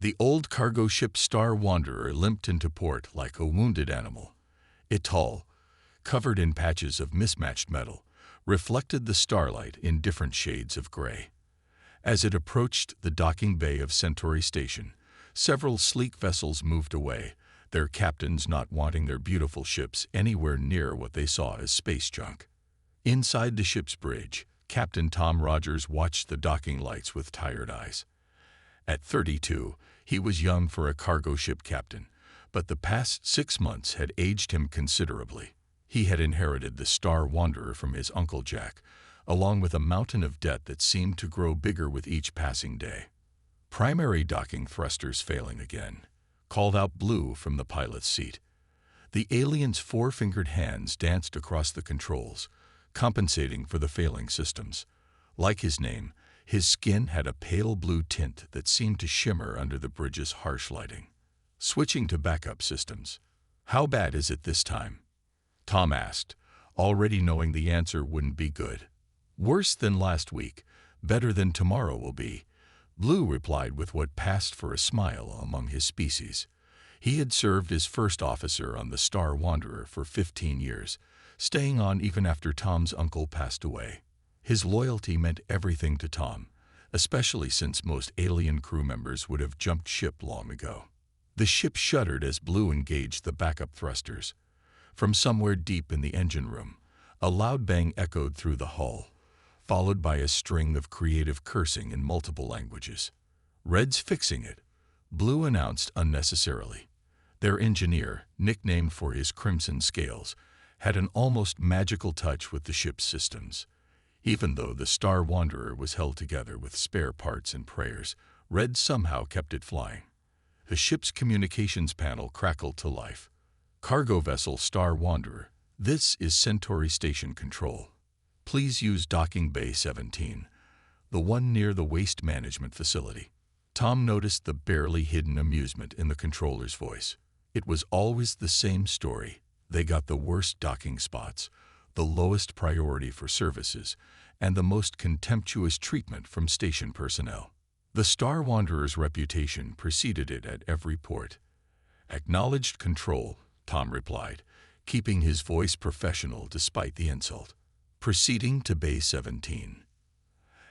The old cargo ship Star Wanderer limped into port like a wounded animal. It tall, covered in patches of mismatched metal, reflected the starlight in different shades of gray. As it approached the docking bay of Centauri Station, several sleek vessels moved away, their captains not wanting their beautiful ships anywhere near what they saw as space junk. Inside the ship's bridge, Captain Tom Rogers watched the docking lights with tired eyes. At 32, he was young for a cargo ship captain, but the past 6 months had aged him considerably. He had inherited the Star Wanderer from his Uncle Jack, along with a mountain of debt that seemed to grow bigger with each passing day. "Primary docking thrusters failing again," called out Blue from the pilot's seat. The alien's four-fingered hands danced across the controls, compensating for the failing systems. Like his name, his skin had a pale blue tint that seemed to shimmer under the bridge's harsh lighting. Switching to backup systems. "How bad is it this time?" Tom asked, already knowing the answer wouldn't be good. "Worse than last week, better than tomorrow will be," Blue replied with what passed for a smile among his species. He had served as first officer on the Star Wanderer for 15 years, staying on even after Tom's uncle passed away. His loyalty meant everything to Tom, especially since most alien crew members would have jumped ship long ago. The ship shuddered as Blue engaged the backup thrusters. From somewhere deep in the engine room, a loud bang echoed through the hull, followed by a string of creative cursing in multiple languages. "Red's fixing it," Blue announced unnecessarily. Their engineer, nicknamed for his crimson scales, had an almost magical touch with the ship's systems. Even though the Star Wanderer was held together with spare parts and prayers, Red somehow kept it flying. The ship's communications panel crackled to life. "Cargo vessel Star Wanderer, this is Centauri Station Control. Please use docking bay 17, the one near the waste management facility." Tom noticed the barely hidden amusement in the controller's voice. It was always the same story. They got the worst docking spots, the lowest priority for services, and the most contemptuous treatment from station personnel. The Star Wanderer's reputation preceded it at every port. "Acknowledged control," Tom replied, keeping his voice professional despite the insult. Proceeding to Bay 17.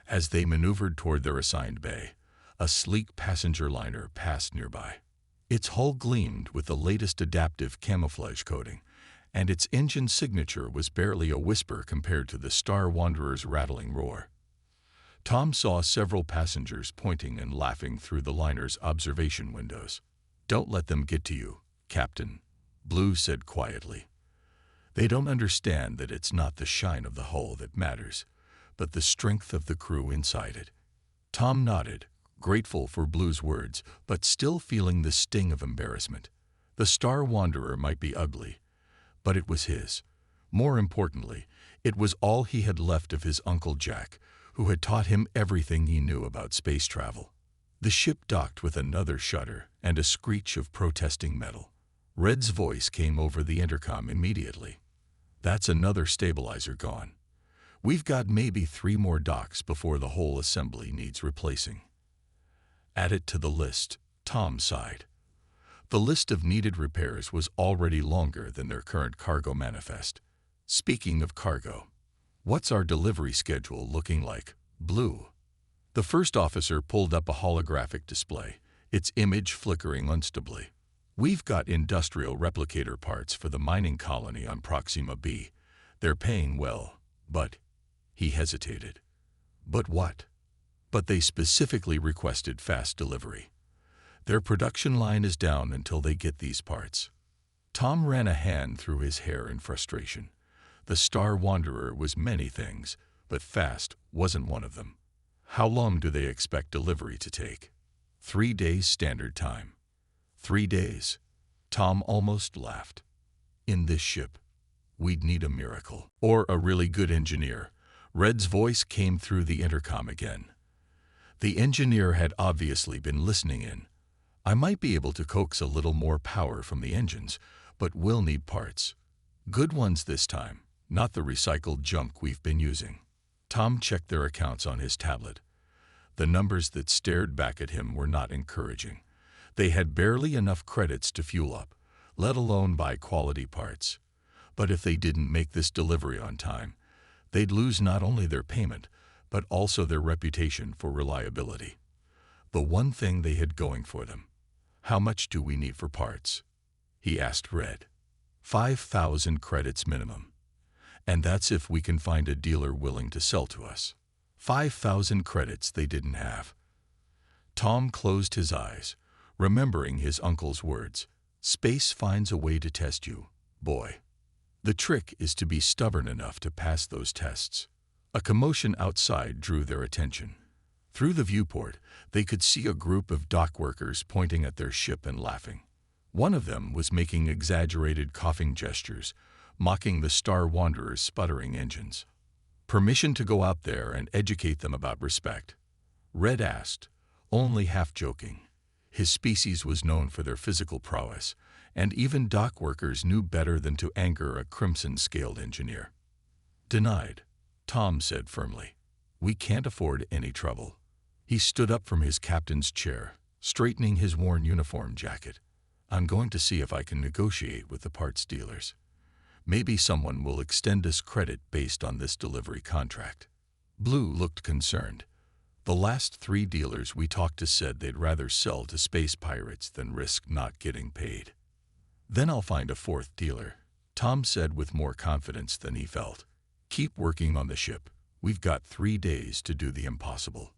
As they maneuvered toward their assigned bay, a sleek passenger liner passed nearby. Its hull gleamed with the latest adaptive camouflage coating, and its engine signature was barely a whisper compared to the Star Wanderer's rattling roar. Tom saw several passengers pointing and laughing through the liner's observation windows. "Don't let them get to you, Captain," Blue said quietly. "They don't understand that it's not the shine of the hull that matters, but the strength of the crew inside it." Tom nodded, grateful for Blue's words, but still feeling the sting of embarrassment. The Star Wanderer might be ugly, but it was his. More importantly, it was all he had left of his Uncle Jack, who had taught him everything he knew about space travel. The ship docked with another shudder and a screech of protesting metal. Red's voice came over the intercom immediately. "That's another stabilizer gone. We've got maybe 3 more docks before the whole assembly needs replacing." "Add it to the list," Tom sighed. The list of needed repairs was already longer than their current cargo manifest. "Speaking of cargo, what's our delivery schedule looking like, Blue?" The first officer pulled up a holographic display, its image flickering unstably. "We've got industrial replicator parts for the mining colony on Proxima B. They're paying well, but—" he hesitated. "But what?" "But they specifically requested fast delivery. Their production line is down until they get these parts." Tom ran a hand through his hair in frustration. The Star Wanderer was many things, but fast wasn't one of them. "How long do they expect delivery to take?" 3 days standard time." 3 days? Tom almost laughed. "In this ship, we'd need a miracle. Or a really good engineer." Red's voice came through the intercom again. The engineer had obviously been listening in. "I might be able to coax a little more power from the engines, but we'll need parts. Good ones this time, not the recycled junk we've been using." Tom checked their accounts on his tablet. The numbers that stared back at him were not encouraging. They had barely enough credits to fuel up, let alone buy quality parts. But if they didn't make this delivery on time, they'd lose not only their payment, but also their reputation for reliability. The one thing they had going for them. "How much do we need for parts?" he asked Red. 5,000 credits minimum. And that's if we can find a dealer willing to sell to us. 5,000 credits they didn't have. Tom closed his eyes, remembering his uncle's words. "Space finds a way to test you, boy. The trick is to be stubborn enough to pass those tests." A commotion outside drew their attention. Through the viewport, they could see a group of dock workers pointing at their ship and laughing. One of them was making exaggerated coughing gestures, mocking the Star Wanderer's sputtering engines. "Permission to go out there and educate them about respect?" Red asked, only half joking. His species was known for their physical prowess, and even dock workers knew better than to anger a crimson-scaled engineer. "Denied," Tom said firmly. "We can't afford any trouble." He stood up from his captain's chair, straightening his worn uniform jacket. "I'm going to see if I can negotiate with the parts dealers. Maybe someone will extend us credit based on this delivery contract." Blue looked concerned. "The last 3 dealers we talked to said they'd rather sell to space pirates than risk not getting paid." "Then I'll find a 4th dealer," Tom said with more confidence than he felt. "Keep working on the ship. We've got 3 days to do the impossible."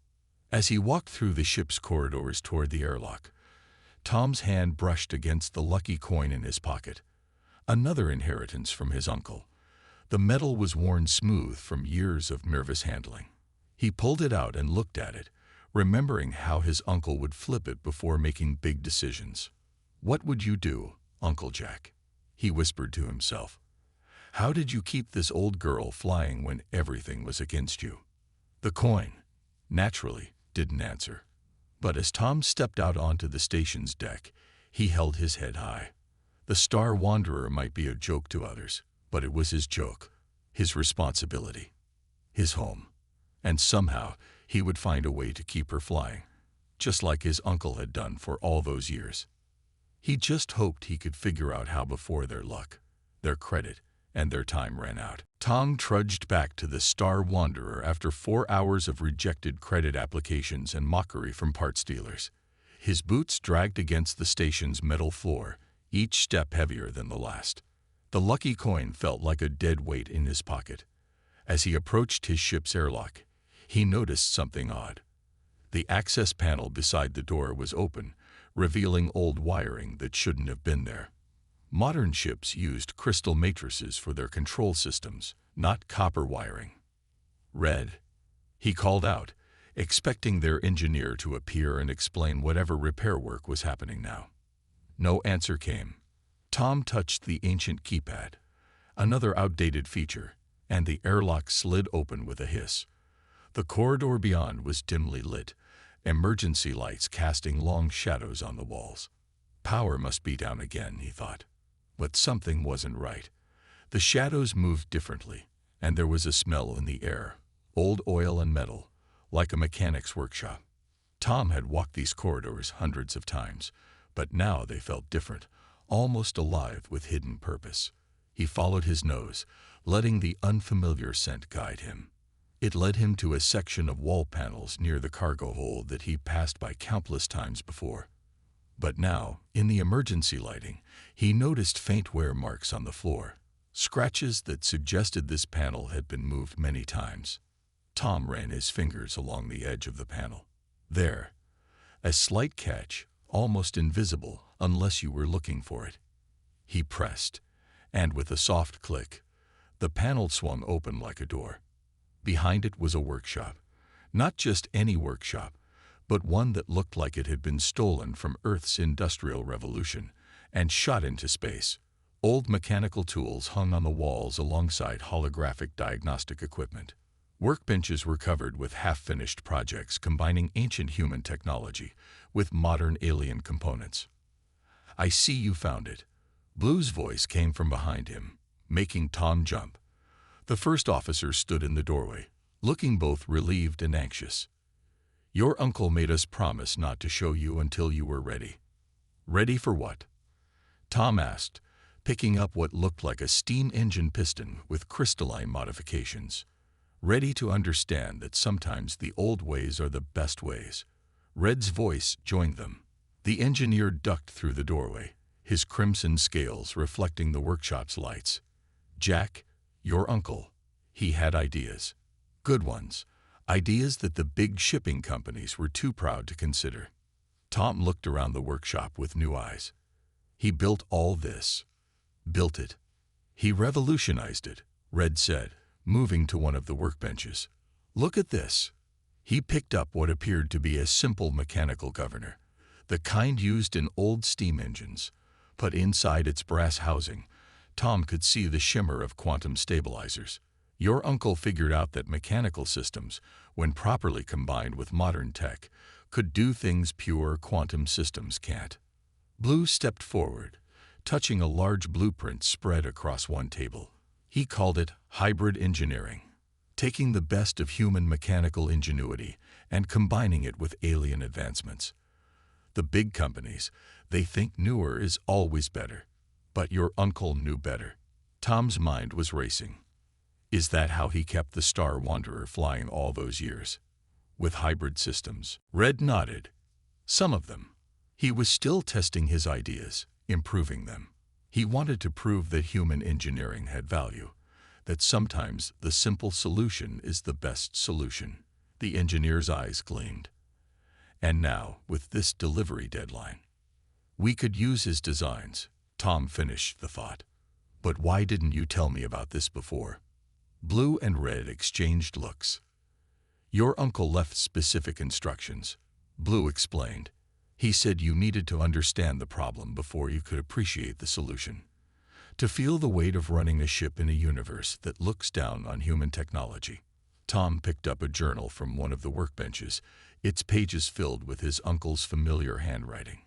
As he walked through the ship's corridors toward the airlock, Tom's hand brushed against the lucky coin in his pocket. Another inheritance from his uncle. The metal was worn smooth from years of nervous handling. He pulled it out and looked at it, remembering how his uncle would flip it before making big decisions. "What would you do, Uncle Jack?" he whispered to himself. "How did you keep this old girl flying when everything was against you?" The coin, naturally, didn't answer. But as Tom stepped out onto the station's deck, he held his head high. The Star Wanderer might be a joke to others, but it was his joke, his responsibility, his home. And somehow he would find a way to keep her flying, just like his uncle had done for all those years. He just hoped he could figure out how before their luck, their credit, and their time ran out. Tom trudged back to the Star Wanderer after 4 hours of rejected credit applications and mockery from parts dealers. His boots dragged against the station's metal floor, each step heavier than the last. The lucky coin felt like a dead weight in his pocket. As he approached his ship's airlock, he noticed something odd. The access panel beside the door was open, revealing old wiring that shouldn't have been there. Modern ships used crystal matrices for their control systems, not copper wiring. "Red," he called out, expecting their engineer to appear and explain whatever repair work was happening now. No answer came. Tom touched the ancient keypad, another outdated feature, and the airlock slid open with a hiss. The corridor beyond was dimly lit, emergency lights casting long shadows on the walls. Power must be down again, he thought. But something wasn't right. The shadows moved differently, and there was a smell in the air, old oil and metal, like a mechanic's workshop. Tom had walked these corridors hundreds of times, but now they felt different, almost alive with hidden purpose. He followed his nose, letting the unfamiliar scent guide him. It led him to a section of wall panels near the cargo hold that he passed by countless times before. But now, in the emergency lighting, he noticed faint wear marks on the floor, scratches that suggested this panel had been moved many times. Tom ran his fingers along the edge of the panel. There, a slight catch, almost invisible unless you were looking for it. He pressed, and with a soft click, the panel swung open like a door. Behind it was a workshop. Not just any workshop, but one that looked like it had been stolen from Earth's Industrial Revolution and shot into space. Old mechanical tools hung on the walls alongside holographic diagnostic equipment. Workbenches were covered with half-finished projects combining ancient human technology with modern alien components. "I see you found it." Blue's voice came from behind him, making Tom jump. The first officer stood in the doorway, looking both relieved and anxious. "Your uncle made us promise not to show you until you were ready." Ready for what? Tom asked, picking up what looked like a steam engine piston with crystalline modifications. Ready to understand that sometimes the old ways are the best ways. Red's voice joined them. The engineer ducked through the doorway, his crimson scales reflecting the workshop's lights. Jack, your uncle. He had ideas. Good ones. Ideas that the big shipping companies were too proud to consider. Tom looked around the workshop with new eyes. He built all this. Built it. He revolutionized it, Red said, moving to one of the workbenches. Look at this. He picked up what appeared to be a simple mechanical governor, the kind used in old steam engines. But inside its brass housing, Tom could see the shimmer of quantum stabilizers. Your uncle figured out that mechanical systems, when properly combined with modern tech, could do things pure quantum systems can't. Blue stepped forward, touching a large blueprint spread across one table. He called it hybrid engineering, taking the best of human mechanical ingenuity and combining it with alien advancements. The big companies, they think newer is always better. But your uncle knew better. Tom's mind was racing. Is that how he kept the Star Wanderer flying all those years? With hybrid systems? Red nodded. Some of them. He was still testing his ideas, improving them. He wanted to prove that human engineering had value, that sometimes the simple solution is the best solution. The engineer's eyes gleamed. And now, with this delivery deadline, we could use his designs. Tom finished the thought. But why didn't you tell me about this before? Blue and Red exchanged looks. Your uncle left specific instructions. Blue explained. He said you needed to understand the problem before you could appreciate the solution. To feel the weight of running a ship in a universe that looks down on human technology. Tom picked up a journal from one of the workbenches, its pages filled with his uncle's familiar handwriting.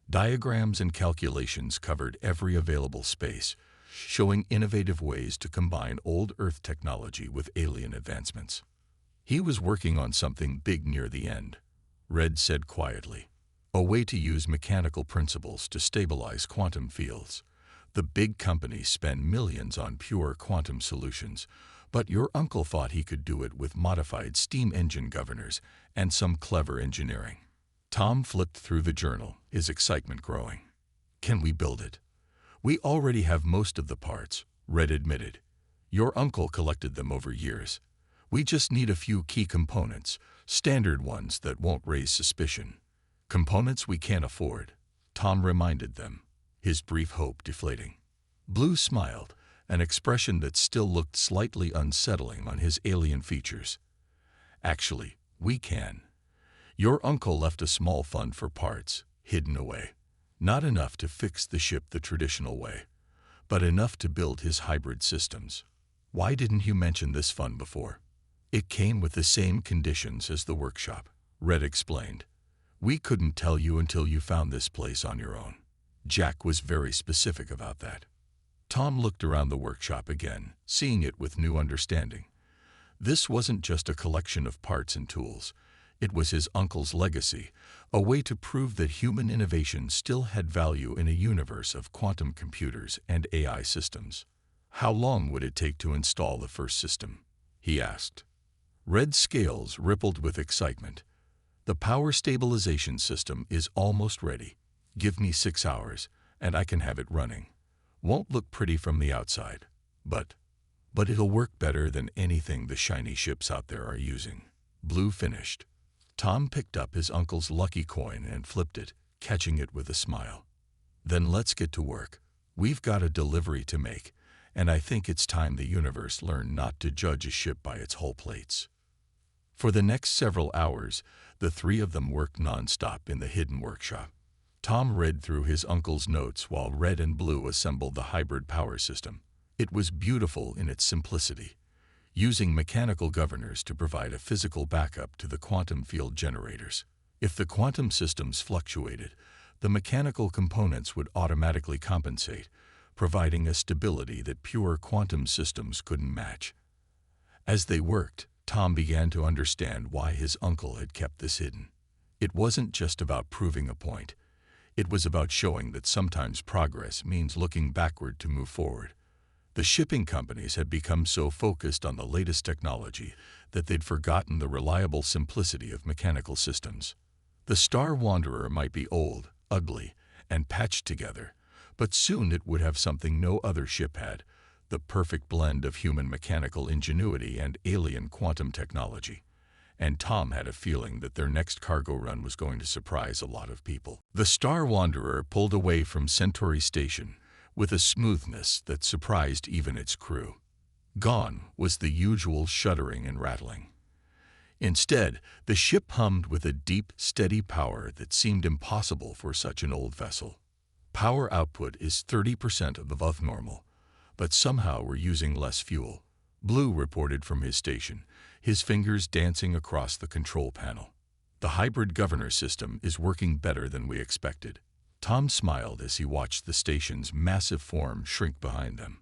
Diagrams and calculations covered every available space, showing innovative ways to combine old Earth technology with alien advancements. He was working on something big near the end, Red said quietly. A way to use mechanical principles to stabilize quantum fields. The big companies spend millions on pure quantum solutions, but your uncle thought he could do it with modified steam engine governors and some clever engineering. Tom flipped through the journal, his excitement growing. Can we build it? We already have most of the parts, Red admitted. Your uncle collected them over years. We just need a few key components, standard ones that won't raise suspicion. Components we can't afford, Tom reminded them, his brief hope deflating. Blue smiled, an expression that still looked slightly unsettling on his alien features. Actually, we can. Your uncle left a small fund for parts, hidden away. Not enough to fix the ship the traditional way, but enough to build his hybrid systems. Why didn't you mention this fund before? It came with the same conditions as the workshop, Red explained. We couldn't tell you until you found this place on your own. Jack was very specific about that. Tom looked around the workshop again, seeing it with new understanding. This wasn't just a collection of parts and tools. It was his uncle's legacy, a way to prove that human innovation still had value in a universe of quantum computers and AI systems. How long would it take to install the first system? He asked. Red's scales rippled with excitement. The power stabilization system is almost ready. Give me 6 hours, and I can have it running. Won't look pretty from the outside, but it'll work better than anything the shiny ships out there are using. Blue finished. Tom picked up his uncle's lucky coin and flipped it, catching it with a smile. Then let's get to work. We've got a delivery to make, and I think it's time the universe learned not to judge a ship by its hull plates. For the next several hours, the three of them worked non-stop in the hidden workshop. Tom read through his uncle's notes while Red and Blue assembled the hybrid power system. It was beautiful in its simplicity, using mechanical governors to provide a physical backup to the quantum field generators. If the quantum systems fluctuated, the mechanical components would automatically compensate, providing a stability that pure quantum systems couldn't match. As they worked, Tom began to understand why his uncle had kept this hidden. It wasn't just about proving a point. It was about showing that sometimes progress means looking backward to move forward. The shipping companies had become so focused on the latest technology that they'd forgotten the reliable simplicity of mechanical systems. The Star Wanderer might be old, ugly, and patched together, but soon it would have something no other ship had, the perfect blend of human mechanical ingenuity and alien quantum technology. And Tom had a feeling that their next cargo run was going to surprise a lot of people. The Star Wanderer pulled away from Centauri Station with a smoothness that surprised even its crew. Gone was the usual shuddering and rattling. Instead, the ship hummed with a deep, steady power that seemed impossible for such an old vessel. Power output is 30% above normal, but somehow we're using less fuel, Blue reported from his station, his fingers dancing across the control panel. The hybrid governor system is working better than we expected. Tom smiled as he watched the station's massive form shrink behind them.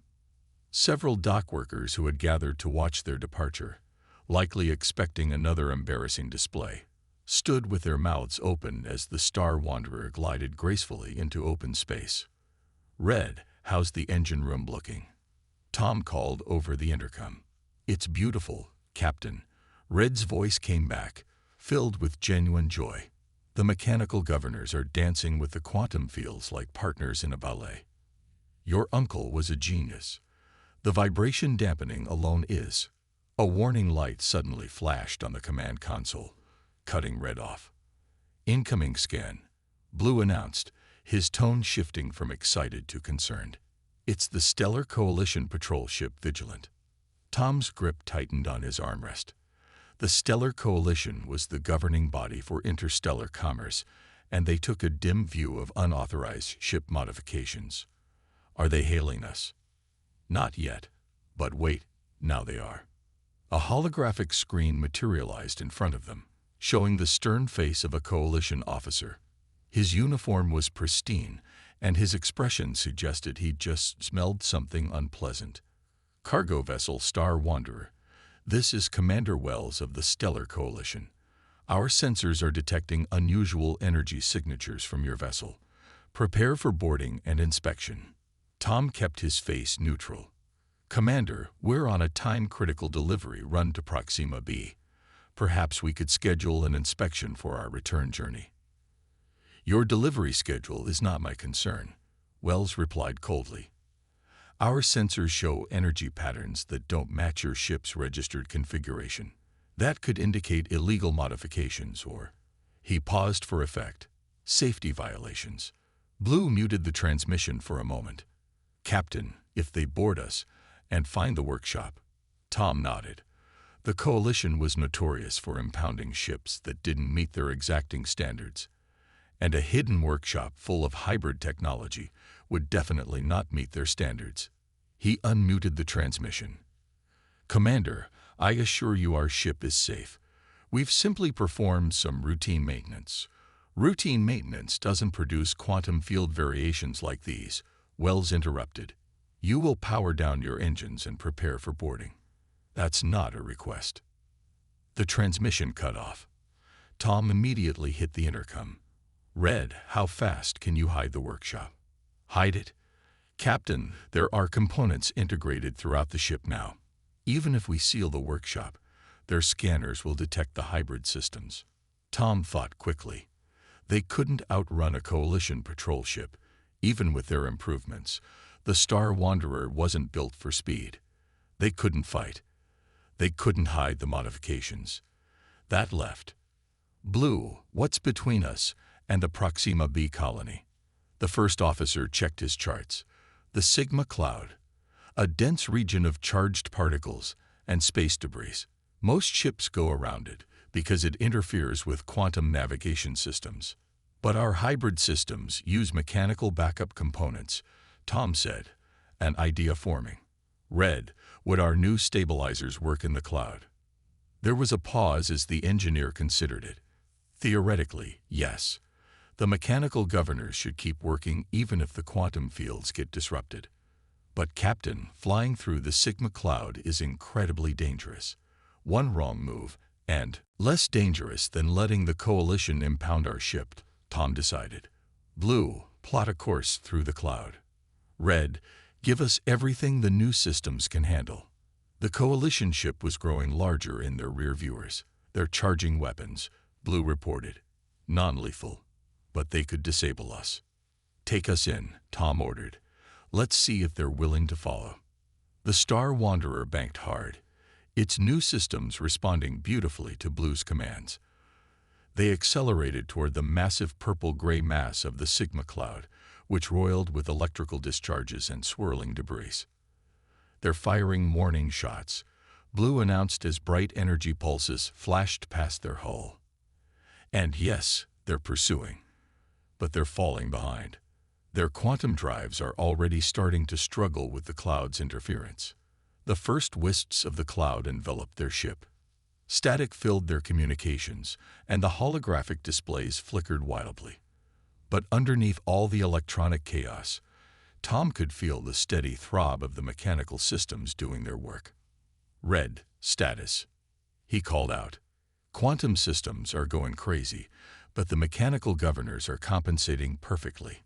Several dock workers who had gathered to watch their departure, likely expecting another embarrassing display, stood with their mouths open as the Star Wanderer glided gracefully into open space. "Red, how's the engine room looking?" Tom called over the intercom. "It's beautiful, Captain." Red's voice came back, filled with genuine joy. "The mechanical governors are dancing with the quantum fields like partners in a ballet. Your uncle was a genius. The vibration dampening alone is." A warning light suddenly flashed on the command console, cutting Red off. "Incoming scan," Blue announced, his tone shifting from excited to concerned. "It's the Stellar Coalition patrol ship Vigilant." Tom's grip tightened on his armrest. The Stellar Coalition was the governing body for interstellar commerce, and they took a dim view of unauthorized ship modifications. "Are they hailing us?" "Not yet. But wait, now they are." A holographic screen materialized in front of them, showing the stern face of a coalition officer. His uniform was pristine, and his expression suggested he'd just smelled something unpleasant. "Cargo vessel Star Wanderer. This is Commander Wells of the Stellar Coalition. Our sensors are detecting unusual energy signatures from your vessel. Prepare for boarding and inspection." Tom kept his face neutral. "Commander, we're on a time-critical delivery run to Proxima B. Perhaps we could schedule an inspection for our return journey." "Your delivery schedule is not my concern," Wells replied coldly. "Our sensors show energy patterns that don't match your ship's registered configuration. That could indicate illegal modifications or," he paused for effect, "safety violations." Blue muted the transmission for a moment. "Captain, if they board us and find the workshop." Tom nodded. The Coalition was notorious for impounding ships that didn't meet their exacting standards, and a hidden workshop full of hybrid technology would definitely not meet their standards. He unmuted the transmission. "Commander, I assure you our ship is safe. We've simply performed some routine maintenance." "Routine maintenance doesn't produce quantum field variations like these," Wells interrupted. "You will power down your engines and prepare for boarding." "That's not a request." The transmission cut off. Tom immediately hit the intercom. "Red, how fast can you hide the workshop?" "Hide it?" "Captain, there are components integrated throughout the ship now. Even if we seal the workshop, their scanners will detect the hybrid systems." Tom thought quickly. They couldn't outrun a Coalition patrol ship, even with their improvements. The Star Wanderer wasn't built for speed. They couldn't fight. They couldn't hide the modifications. That left. "Blue, what's between us and the Proxima B colony?" The first officer checked his charts. "The Sigma Cloud, a dense region of charged particles and space debris. Most ships go around it because it interferes with quantum navigation systems. But our hybrid systems use mechanical backup components," Tom said, an idea forming. "Red, would our new stabilizers work in the cloud?" There was a pause as the engineer considered it. "Theoretically, yes. The mechanical governors should keep working even if the quantum fields get disrupted. But Captain, flying through the Sigma Cloud is incredibly dangerous. One wrong move, and less dangerous than letting the Coalition impound our ship," Tom decided. Blue, plot a course through the cloud. Red, give us everything the new systems can handle. The coalition ship was growing larger in their rear viewers. They're charging weapons, Blue reported. Non-lethal, but they could disable us. Take us in, Tom ordered. Let's see if they're willing to follow. The Star Wanderer banked hard, its new systems responding beautifully to Blue's commands. They accelerated toward the massive purple-gray mass of the Sigma cloud, which roiled with electrical discharges and swirling debris. They're firing warning shots, Blue announced as bright energy pulses flashed past their hull. And yes, they're pursuing. But they're falling behind. Their quantum drives are already starting to struggle with the cloud's interference. The first wisps of the cloud enveloped their ship. Static filled their communications, and the holographic displays flickered wildly. But underneath all the electronic chaos, Tom could feel the steady throb of the mechanical systems doing their work. Red, status. He called out. Quantum systems are going crazy, but the mechanical governors are compensating perfectly.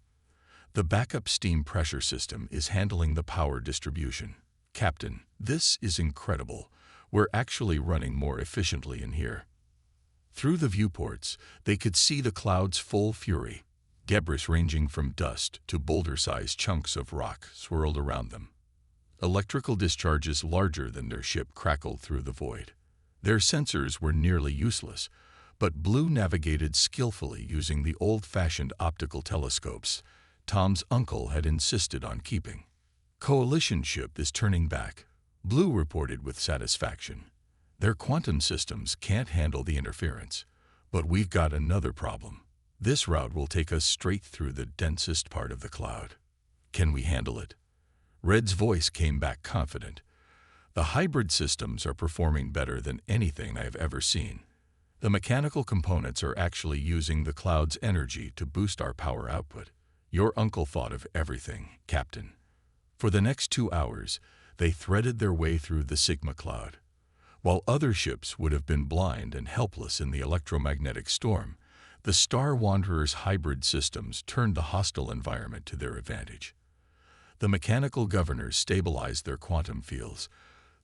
The backup steam pressure system is handling the power distribution. Captain, this is incredible. We're actually running more efficiently in here. Through the viewports, they could see the cloud's full fury. Debris ranging from dust to boulder-sized chunks of rock swirled around them. Electrical discharges larger than their ship crackled through the void. Their sensors were nearly useless, but Blue navigated skillfully using the old-fashioned optical telescopes Tom's uncle had insisted on keeping. Coalition ship is turning back, Blue reported with satisfaction. Their quantum systems can't handle the interference, but we've got another problem. This route will take us straight through the densest part of the cloud. Can we handle it? Red's voice came back confident. The hybrid systems are performing better than anything I've ever seen. The mechanical components are actually using the cloud's energy to boost our power output. Your uncle thought of everything, Captain. For the next 2 hours, they threaded their way through the Sigma cloud. While other ships would have been blind and helpless in the electromagnetic storm, the Star Wanderer's hybrid systems turned the hostile environment to their advantage. The mechanical governors stabilized their quantum fields,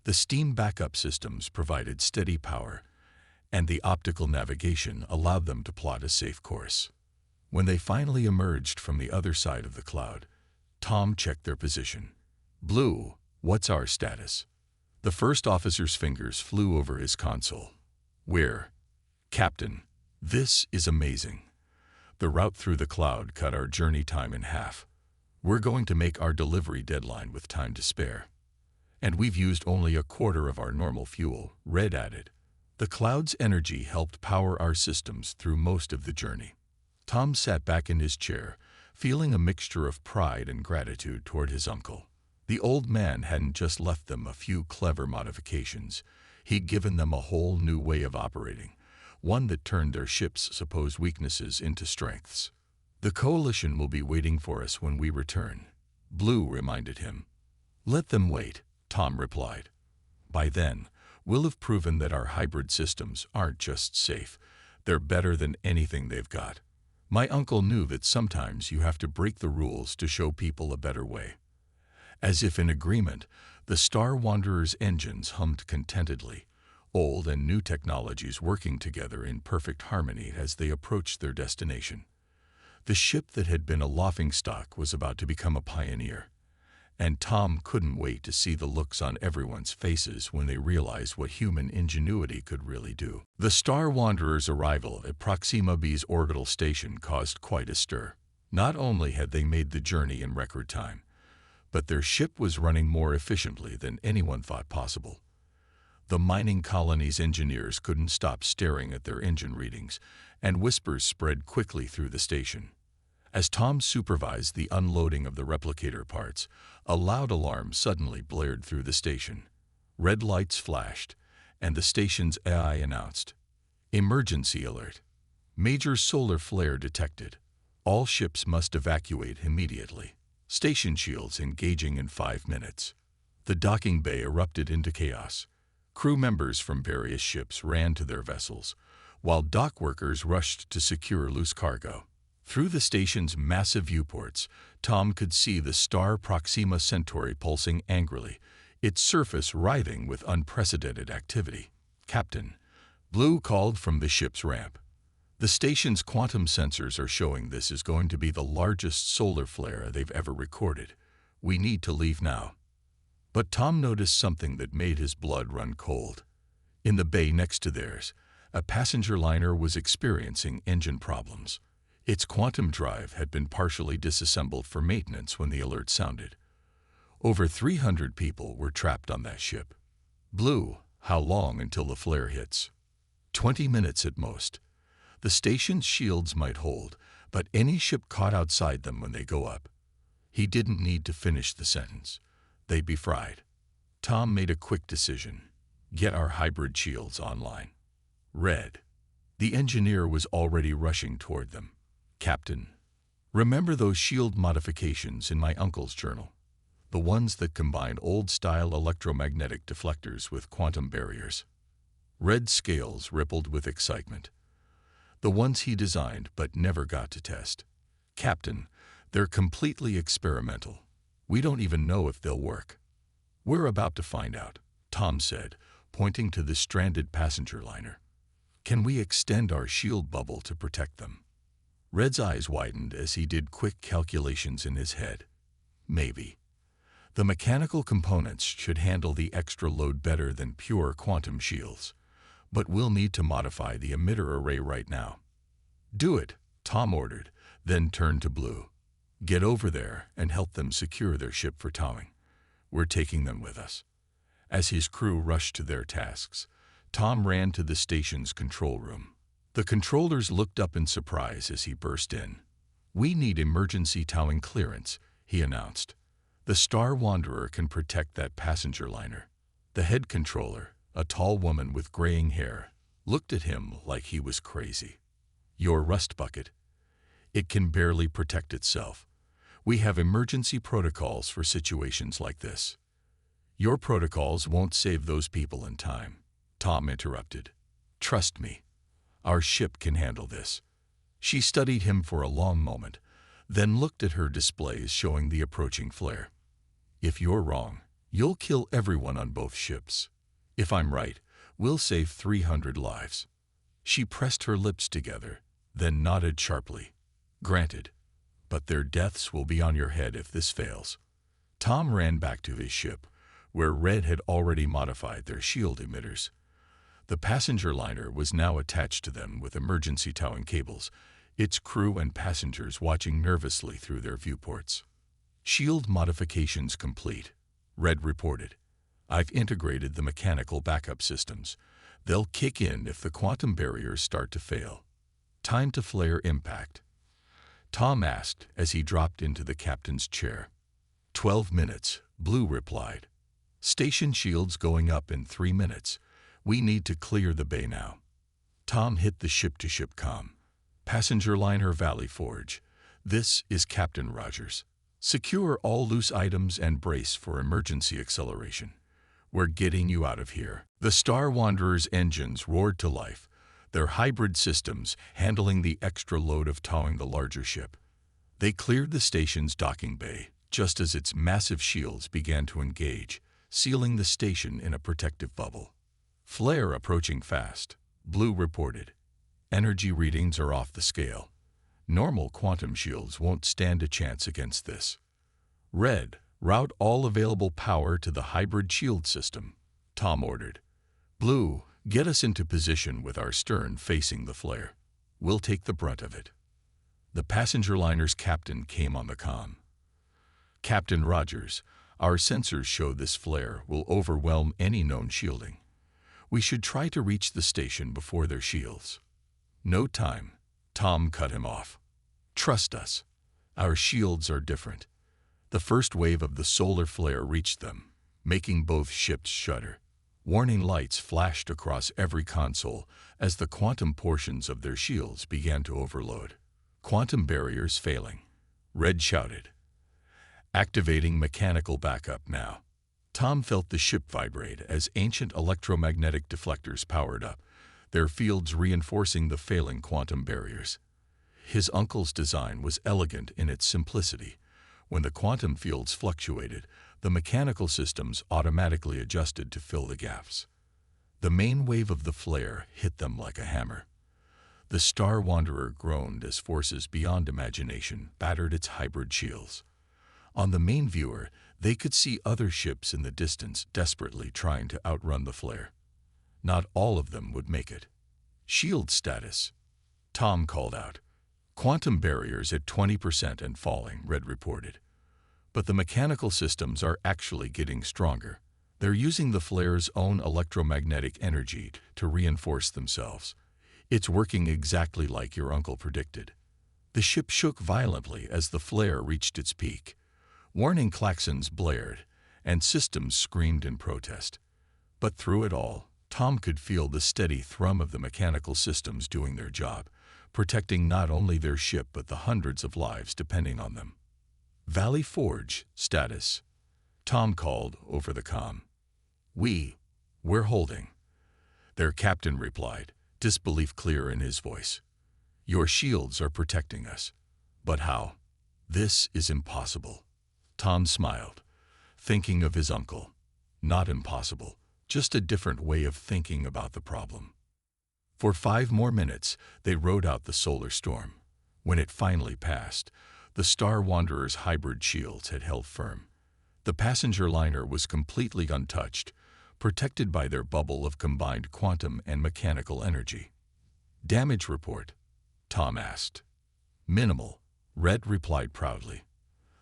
the steam backup systems provided steady power, and the optical navigation allowed them to plot a safe course. When they finally emerged from the other side of the cloud, Tom checked their position. Blue, what's our status? The first officer's fingers flew over his console. We're, Captain, this is amazing. The route through the cloud cut our journey time in half. We're going to make our delivery deadline with time to spare. And we've used only a quarter of our normal fuel, Red added. The cloud's energy helped power our systems through most of the journey. Tom sat back in his chair, feeling a mixture of pride and gratitude toward his uncle. The old man hadn't just left them a few clever modifications. He'd given them a whole new way of operating, one that turned their ship's supposed weaknesses into strengths. The coalition will be waiting for us when we return, Blue reminded him. Let them wait, Tom replied. By then, we'll have proven that our hybrid systems aren't just safe, they're better than anything they've got. My uncle knew that sometimes you have to break the rules to show people a better way. As if in agreement, the Star Wanderer's engines hummed contentedly, old and new technologies working together in perfect harmony as they approached their destination. The ship that had been a laughingstock was about to become a pioneer, and Tom couldn't wait to see the looks on everyone's faces when they realized what human ingenuity could really do. The Star Wanderer's arrival at Proxima B's orbital station caused quite a stir. Not only had they made the journey in record time, but their ship was running more efficiently than anyone thought possible. The mining colony's engineers couldn't stop staring at their engine readings, and whispers spread quickly through the station. As Tom supervised the unloading of the replicator parts, a loud alarm suddenly blared through the station. Red lights flashed, and the station's AI announced, "Emergency alert. Major solar flare detected. All ships must evacuate immediately. Station shields engaging in 5 minutes." The docking bay erupted into chaos. Crew members from various ships ran to their vessels, while dock workers rushed to secure loose cargo. Through the station's massive viewports, Tom could see the star Proxima Centauri pulsing angrily, its surface writhing with unprecedented activity. "Captain," Blue called from the ship's ramp. "The station's quantum sensors are showing this is going to be the largest solar flare they've ever recorded. We need to leave now." But Tom noticed something that made his blood run cold. In the bay next to theirs, a passenger liner was experiencing engine problems. Its quantum drive had been partially disassembled for maintenance when the alert sounded. Over 300 people were trapped on that ship. "Blue, how long until the flare hits?" 20 minutes at most. The station's shields might hold, but any ship caught outside them when they go up. He didn't need to finish the sentence. They'd be fried. Tom made a quick decision. "Get our hybrid shields online." Red. The engineer was already rushing toward them. "Captain, remember those shield modifications in my uncle's journal? The ones that combined old-style electromagnetic deflectors with quantum barriers?" Red's scales rippled with excitement. "The ones he designed but never got to test. Captain, they're completely experimental. We don't even know if they'll work." "We're about to find out," Tom said, pointing to the stranded passenger liner. "Can we extend our shield bubble to protect them?" Red's eyes widened as he did quick calculations in his head. "Maybe. The mechanical components should handle the extra load better than pure quantum shields, but we'll need to modify the emitter array right now." "Do it," Tom ordered, then turned to Blue. "Get over there and help them secure their ship for towing. We're taking them with us." As his crew rushed to their tasks, Tom ran to the station's control room. The controllers looked up in surprise as he burst in. "We need emergency towing clearance," he announced. "The Star Wanderer can protect that passenger liner." The head controller, a tall woman with graying hair, looked at him like he was crazy. "Your rust bucket. It can barely protect itself. We have emergency protocols for situations like this." "Your protocols won't save those people in time," Tom interrupted. "Trust me. Our ship can handle this." She studied him for a long moment, then looked at her displays showing the approaching flare. "If you're wrong, you'll kill everyone on both ships. If I'm right, we'll save 300 lives." She pressed her lips together, then nodded sharply. "Granted. But their deaths will be on your head if this fails." Tom ran back to his ship, where Red had already modified their shield emitters. The passenger liner was now attached to them with emergency towing cables, its crew and passengers watching nervously through their viewports. "Shield modifications complete," Red reported. "I've integrated the mechanical backup systems. They'll kick in if the quantum barriers start to fail." "Time to flare impact?" Tom asked as he dropped into the captain's chair. 12 minutes, Blue replied. "Station shields going up in 3 minutes. We need to clear the bay now." Tom hit the ship-to-ship comm. "Passenger liner Valley Forge. This is Captain Rogers. Secure all loose items and brace for emergency acceleration. We're getting you out of here." The Star Wanderer's engines roared to life, their hybrid systems handling the extra load of towing the larger ship. They cleared the station's docking bay just as its massive shields began to engage, sealing the station in a protective bubble. "Flare approaching fast," Blue reported. "Energy readings are off the scale. Normal quantum shields won't stand a chance against this." "Red, route all available power to the hybrid shield system," Tom ordered. "Blue, get us into position with our stern facing the flare. We'll take the brunt of it." The passenger liner's captain came on the comm. "Captain Rogers, our sensors show this flare will overwhelm any known shielding. We should try to reach the station before their shields." "No time," Tom cut him off. "Trust us. Our shields are different." The first wave of the solar flare reached them, making both ships shudder. Warning lights flashed across every console as the quantum portions of their shields began to overload. "Quantum barriers failing," Red shouted. "Activating mechanical backup now." Tom felt the ship vibrate as ancient electromagnetic deflectors powered up, their fields reinforcing the failing quantum barriers. His uncle's design was elegant in its simplicity. When the quantum fields fluctuated, the mechanical systems automatically adjusted to fill the gaps. The main wave of the flare hit them like a hammer. The Star Wanderer groaned as forces beyond imagination battered its hybrid shields. On the main viewer, they could see other ships in the distance desperately trying to outrun the flare. Not all of them would make it. Shield status, Tom called out. Quantum barriers at 20% and falling, Red reported. But the mechanical systems are actually getting stronger. They're using the flare's own electromagnetic energy to reinforce themselves. It's working exactly like your uncle predicted. The ship shook violently as the flare reached its peak. Warning klaxons blared, and systems screamed in protest. But through it all, Tom could feel the steady thrum of the mechanical systems doing their job, protecting not only their ship but the hundreds of lives depending on them. Valley Forge status, Tom called over the comm. We're holding. Their captain replied, disbelief clear in his voice. Your shields are protecting us. But how? This is impossible. Tom smiled, thinking of his uncle. Not impossible, just a different way of thinking about the problem. For 5 more minutes, they rode out the solar storm. When it finally passed, the Star Wanderer's hybrid shields had held firm. The passenger liner was completely untouched, protected by their bubble of combined quantum and mechanical energy. Damage report, Tom asked. Minimal, Red replied proudly.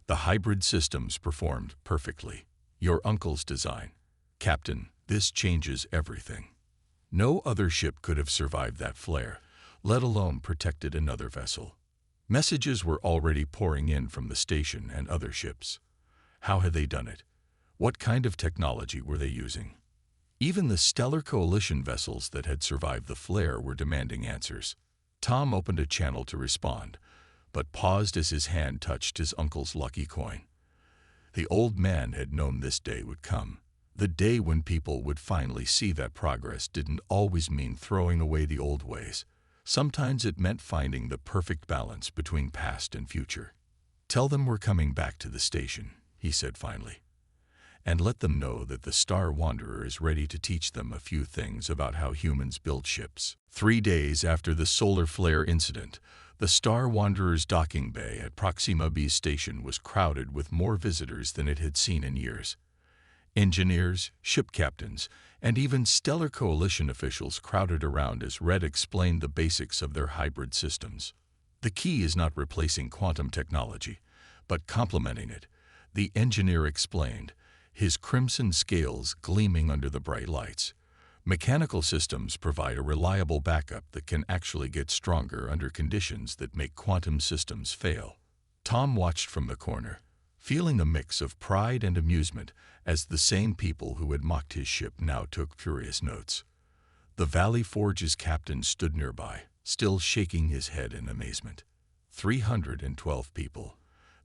The hybrid systems performed perfectly. Your uncle's design. Captain, this changes everything. No other ship could have survived that flare, let alone protected another vessel. Messages were already pouring in from the station and other ships. How had they done it? What kind of technology were they using? Even the Stellar Coalition vessels that had survived the flare were demanding answers. Tom opened a channel to respond, but paused as his hand touched his uncle's lucky coin. The old man had known this day would come. The day when people would finally see that progress didn't always mean throwing away the old ways. Sometimes it meant finding the perfect balance between past and future. Tell them we're coming back to the station, he said finally. And let them know that the Star Wanderer is ready to teach them a few things about how humans build ships. 3 days after the solar flare incident, the Star Wanderer's docking bay at Proxima B's station was crowded with more visitors than it had seen in years. Engineers, ship captains, and even Stellar Coalition officials crowded around as Red explained the basics of their hybrid systems. The key is not replacing quantum technology, but complementing it, the engineer explained, his crimson scales gleaming under the bright lights. Mechanical systems provide a reliable backup that can actually get stronger under conditions that make quantum systems fail. Tom watched from the corner, feeling a mix of pride and amusement as the same people who had mocked his ship now took furious notes. The Valley Forge's captain stood nearby, still shaking his head in amazement. 312 people,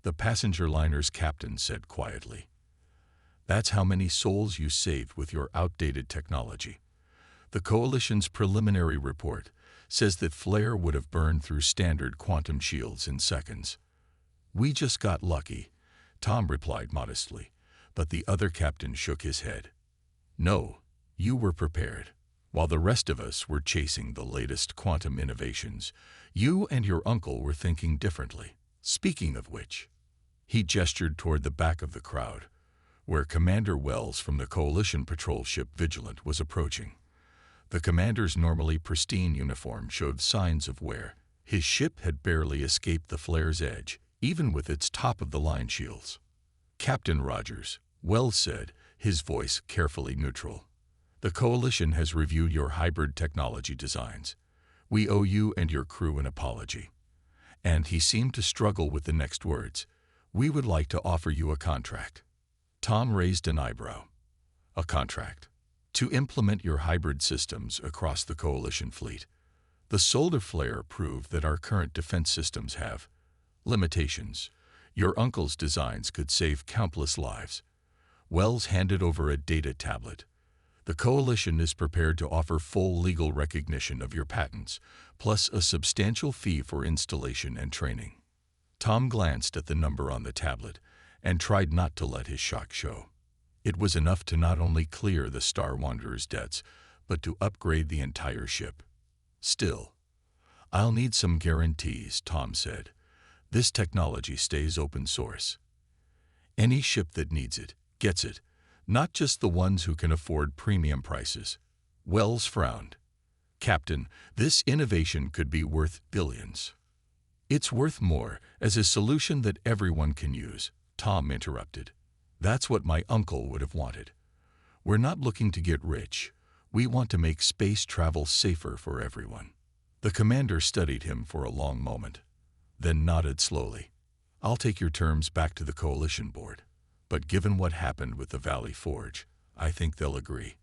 the passenger liner's captain said quietly. That's how many souls you saved with your outdated technology. The Coalition's preliminary report says that flare would have burned through standard quantum shields in seconds. We just got lucky, Tom replied modestly, but the other captain shook his head. No, you were prepared. While the rest of us were chasing the latest quantum innovations, you and your uncle were thinking differently. Speaking of which, he gestured toward the back of the crowd, where Commander Wells from the Coalition patrol ship Vigilant was approaching. The commander's normally pristine uniform showed signs of wear. His ship had barely escaped the flare's edge, even with its top-of-the-line shields. Captain Rogers, Wells said, his voice carefully neutral. The Coalition has reviewed your hybrid technology designs. We owe you and your crew an apology. And he seemed to struggle with the next words. We would like to offer you a contract. Tom raised an eyebrow. A contract. To implement your hybrid systems across the Coalition fleet. The solar flare proved that our current defense systems have limitations. Your uncle's designs could save countless lives. Wells handed over a data tablet. The Coalition is prepared to offer full legal recognition of your patents, plus a substantial fee for installation and training. Tom glanced at the number on the tablet and tried not to let his shock show. It was enough to not only clear the Star Wanderer's debts, but to upgrade the entire ship. Still, "I'll need some guarantees," Tom said. "This technology stays open source. Any ship that needs it gets it, not just the ones who can afford premium prices." Wells frowned. "Captain, this innovation could be worth billions." "It's worth more as a solution that everyone can use," Tom interrupted. "That's what my uncle would have wanted. We're not looking to get rich. We want to make space travel safer for everyone." The commander studied him for a long moment, then nodded slowly. "I'll take your terms back to the Coalition board, but given what happened with the Valley Forge, I think they'll agree.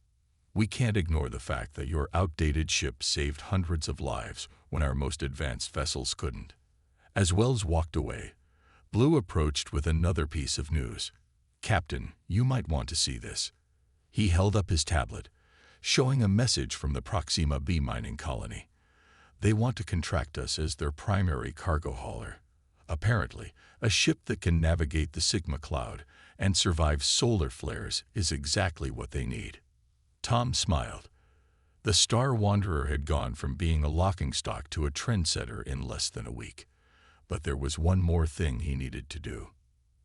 We can't ignore the fact that your outdated ship saved hundreds of lives when our most advanced vessels couldn't." As Wells walked away, Blue approached with another piece of news. "Captain, you might want to see this." He held up his tablet, showing a message from the Proxima B mining colony. "They want to contract us as their primary cargo hauler. Apparently, a ship that can navigate the Sigma Cloud and survive solar flares is exactly what they need." Tom smiled. The Star Wanderer had gone from being a laughingstock to a trendsetter in less than a week. But there was one more thing he needed to do.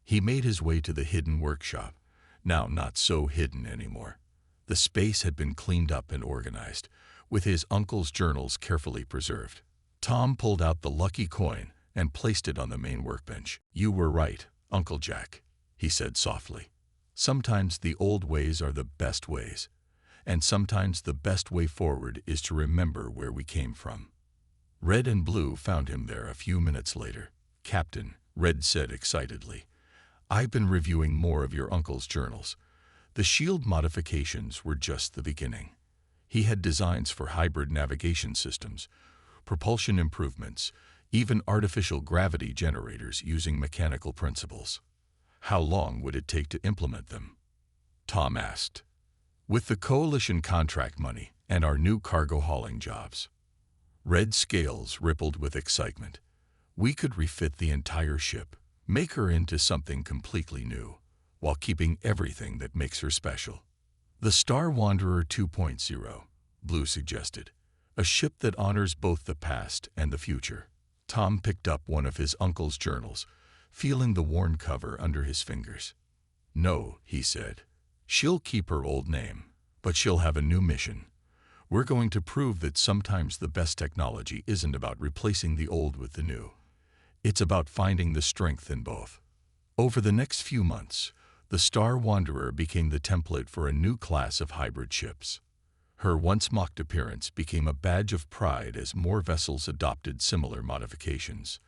He made his way to the hidden workshop, now not so hidden anymore. The space had been cleaned up and organized, with his uncle's journals carefully preserved. Tom pulled out the lucky coin and placed it on the main workbench. "You were right, Uncle Jack," he said softly. "Sometimes the old ways are the best ways, and sometimes the best way forward is to remember where we came from." Red and Blue found him there a few minutes later. "Captain," Red said excitedly, "I've been reviewing more of your uncle's journals. The shield modifications were just the beginning. He had designs for hybrid navigation systems, propulsion improvements, even artificial gravity generators using mechanical principles. How long would it take to implement them?" Tom asked. "With the Coalition contract money and our new cargo hauling jobs." Red's scales rippled with excitement. "We could refit the entire ship, make her into something completely new, while keeping everything that makes her special." "The Star Wanderer 2.0, Blue suggested. "A ship that honors both the past and the future." Tom picked up one of his uncle's journals, feeling the worn cover under his fingers. "No," he said. "She'll keep her old name, but she'll have a new mission. We're going to prove that sometimes the best technology isn't about replacing the old with the new. It's about finding the strength in both." Over the next few months, the Star Wanderer became the template for a new class of hybrid ships. Her once mocked appearance became a badge of pride as more vessels adopted similar modifications.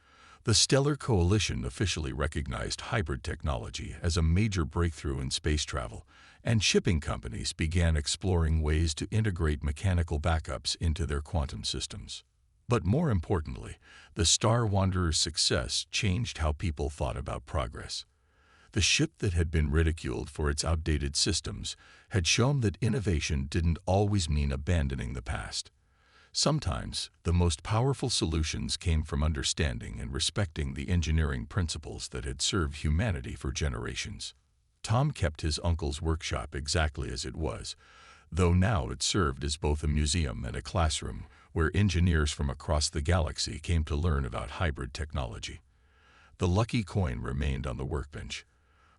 The Stellar Coalition officially recognized hybrid technology as a major breakthrough in space travel, and shipping companies began exploring ways to integrate mechanical backups into their quantum systems. But more importantly, the Star Wanderer's success changed how people thought about progress. The ship that had been ridiculed for its outdated systems had shown that innovation didn't always mean abandoning the past. Sometimes, the most powerful solutions came from understanding and respecting the engineering principles that had served humanity for generations. Tom kept his uncle's workshop exactly as it was, though now it served as both a museum and a classroom where engineers from across the galaxy came to learn about hybrid technology. The lucky coin remained on the workbench,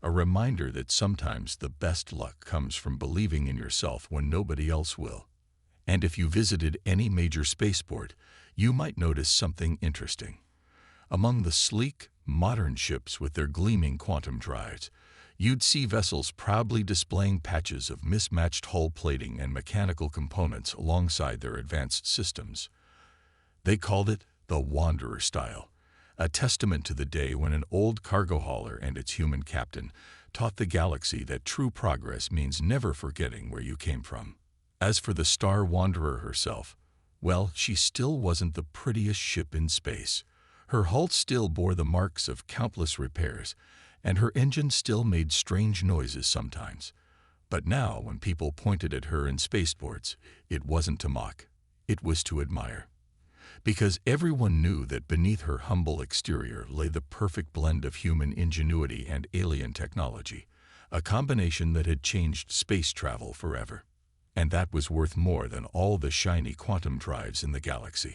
a reminder that sometimes the best luck comes from believing in yourself when nobody else will. And if you visited any major spaceport, you might notice something interesting. Among the sleek, modern ships with their gleaming quantum drives, you'd see vessels proudly displaying patches of mismatched hull plating and mechanical components alongside their advanced systems. They called it the Wanderer style, a testament to the day when an old cargo hauler and its human captain taught the galaxy that true progress means never forgetting where you came from. As for the Star Wanderer herself, well, she still wasn't the prettiest ship in space. Her hull still bore the marks of countless repairs, and her engine still made strange noises sometimes. But now, when people pointed at her in spaceports, it wasn't to mock, it was to admire. Because everyone knew that beneath her humble exterior lay the perfect blend of human ingenuity and alien technology, a combination that had changed space travel forever. And that was worth more than all the shiny quantum drives in the galaxy.